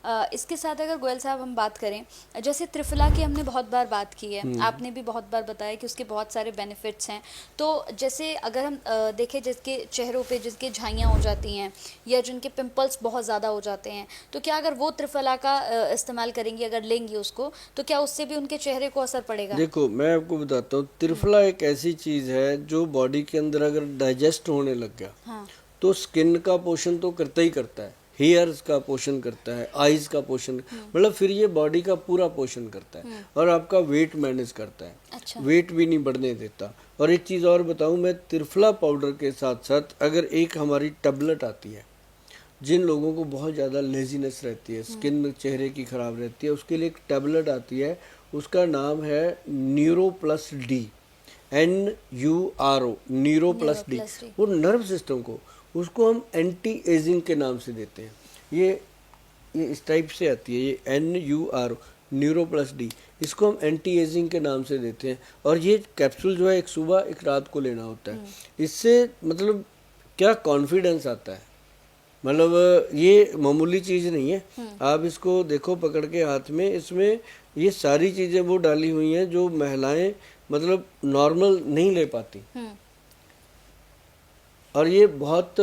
इसके साथ अगर गोयल साहब हम बात करें, जैसे त्रिफला की हमने बहुत बार बात की है, आपने भी बहुत बार बताया कि उसके बहुत सारे बेनिफिट्स हैं। तो जैसे अगर हम देखें जिसके चेहरों पे जिसके झाइयाँ हो जाती हैं या जिनके पिंपल्स बहुत ज़्यादा हो जाते हैं, तो क्या अगर वो त्रिफला का इस्तेमाल करेंगी, अगर लेंगी उसको, तो क्या उससे भी उनके चेहरे को असर पड़ेगा? देखो मैं आपको बताता हूँ, त्रिफला एक ऐसी चीज है जो बॉडी के अंदर अगर डाइजेस्ट होने लग गया हाँ। तो स्किन का पोषण तो करता ही करता है, हेयर्स का पोषण करता है, आईज का पोषण, मतलब फिर ये बॉडी का पूरा पोषण करता है और आपका वेट मैनेज करता है। अच्छा। वेट भी नहीं बढ़ने देता। और एक चीज़ और बताऊं मैं, त्रिफला पाउडर के साथ साथ अगर एक हमारी टैबलेट आती है, जिन लोगों को बहुत ज़्यादा लेजीनेस रहती है, स्किन चेहरे की खराब रहती है, उसके लिए एक टैबलेट आती है, उसका नाम है neuro plus D, NURO, neuro plus D. वो नर्व सिस्टम को, उसको हम एंटी एजिंग के नाम से देते हैं। ये इस टाइप से आती है, ये NURO, न्यूरो प्लस डी, इसको हम एंटी एजिंग के नाम से देते हैं। और ये कैप्सूल जो है एक सुबह एक रात को लेना होता है। इससे मतलब क्या कॉन्फिडेंस आता है, मतलब ये मामूली चीज़ नहीं है। आप इसको देखो पकड़ के हाथ में, इसमें ये सारी चीज़ें वो डाली हुई हैं जो महिलाएं मतलब नॉर्मल नहीं ले पाती। और ये बहुत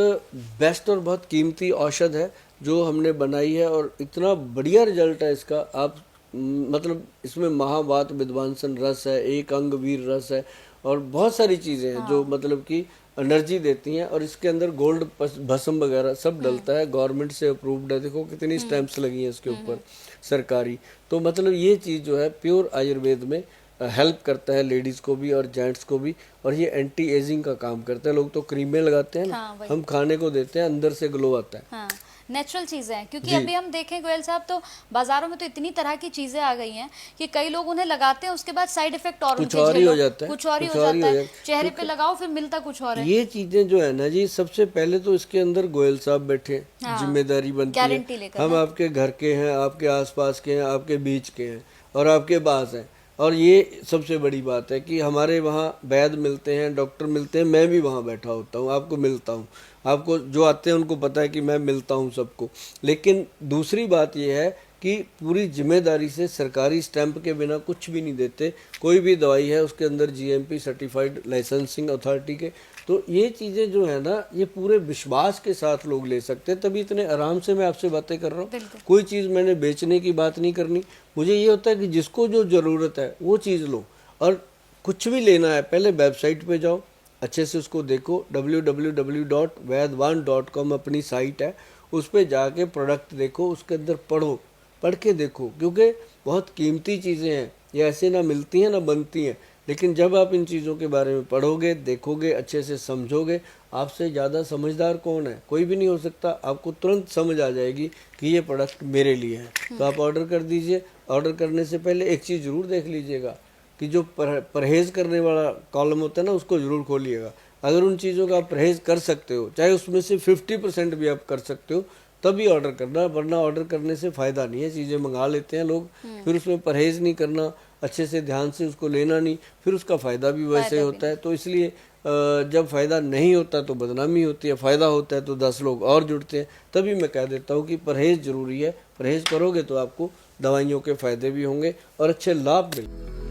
बेस्ट और बहुत कीमती औषध है जो हमने बनाई है और इतना बढ़िया रिजल्ट है इसका। आप मतलब इसमें महावात विध्वंसन रस है, एक अंग वीर रस है और बहुत सारी चीज़ें हैं जो मतलब कि एनर्जी देती हैं। और इसके अंदर गोल्ड भस्म वगैरह सब डलता है, गवर्नमेंट से अप्रूव्ड है। देखो कितनी स्टैंप्स लगी हैं इसके ऊपर सरकारी। तो मतलब ये चीज़ जो है प्योर आयुर्वेद में हेल्प करता है लेडीज़ को भी और जेंट्स को भी। और ये एंटी एजिंग का काम करता है। लोग तो क्रीमें लगाते हैं ना, हाँ, हम खाने को देते हैं, अंदर से ग्लो आता है। हाँ, नेचुरल चीज़ें हैं, क्योंकि अभी हम देखें गोयल साहब तो बाजारों में तो इतनी तरह की चीज़ें आ गई हैं कि कई लोग उन्हें लगाते हैं, उसके बाद साइड इफेक्ट और कुछ उनके और ही झेलो हो जाता है, कुछ और ही कुछ हो और ही जाता हो है, जाता है। चेहरे पे लगाओ फिर मिलता कुछ और है। ये चीजें जो है ना जी, सबसे पहले तो इसके अंदर गोयल साहब बैठे, जिम्मेदारी बनती है। गारंटी लेकर हम आपके घर के हैं, आपके आसपास के हैं, आपके बीच के हैं और आपके पास हैं। और ये सबसे बड़ी बात है कि हमारे वहाँ वैद्य मिलते हैं, डॉक्टर मिलते हैं, मैं भी वहाँ बैठा होता हूँ, आपको मिलता हूँ। आपको जो आते हैं उनको पता है कि मैं मिलता हूँ सबको। लेकिन दूसरी बात यह है कि पूरी जिम्मेदारी से सरकारी स्टैंप के बिना कुछ भी नहीं देते। कोई भी दवाई है उसके अंदर GMP सर्टिफाइड लाइसेंसिंग अथॉरिटी के। तो ये चीज़ें जो है ना, ये पूरे विश्वास के साथ लोग ले सकते हैं, तभी इतने आराम से मैं आपसे बातें कर रहा हूँ। कोई चीज़ मैंने बेचने की बात नहीं करनी। मुझे ये होता है कि जिसको जो ज़रूरत है वो चीज़ लो। और कुछ भी लेना है पहले वेबसाइट पे जाओ, अच्छे से उसको देखो। www.vaidwan.com अपनी साइट है, उस पर जाके प्रोडक्ट देखो, उसके अंदर पढ़ो, पढ़ के देखो, क्योंकि बहुत कीमती चीज़ें हैं। ये ऐसे ना मिलती हैं ना बनती हैं। लेकिन जब आप इन चीज़ों के बारे में पढ़ोगे, देखोगे, अच्छे से समझोगे, आपसे ज़्यादा समझदार कौन है? कोई भी नहीं हो सकता। आपको तुरंत समझ आ जाएगी कि ये प्रोडक्ट मेरे लिए है। तो आप ऑर्डर कर दीजिए। ऑर्डर करने से पहले एक चीज़ ज़रूर देख लीजिएगा कि जो परहेज़ करने वाला कॉलम होता है ना, उसको ज़रूर खोलिएगा। अगर उन चीज़ों का आप परहेज़ कर सकते हो, चाहे उसमें से 50% भी आप कर सकते हो, तभी ऑर्डर करना, वरना ऑर्डर करने से फ़ायदा नहीं है। चीज़ें मंगा लेते हैं लोग, फिर उसमें परहेज़ नहीं करना, अच्छे से ध्यान से उसको लेना नहीं, फिर उसका फ़ायदा भी वैसे होता है। तो इसलिए जब फ़ायदा नहीं होता तो बदनामी होती है, फ़ायदा होता है तो 10 लोग और जुड़ते हैं। तभी मैं कह देता हूँ कि परहेज़ ज़रूरी है। परहेज़ करोगे तो आपको दवाइयों के फ़ायदे भी होंगे और अच्छे लाभ मिलेंगे।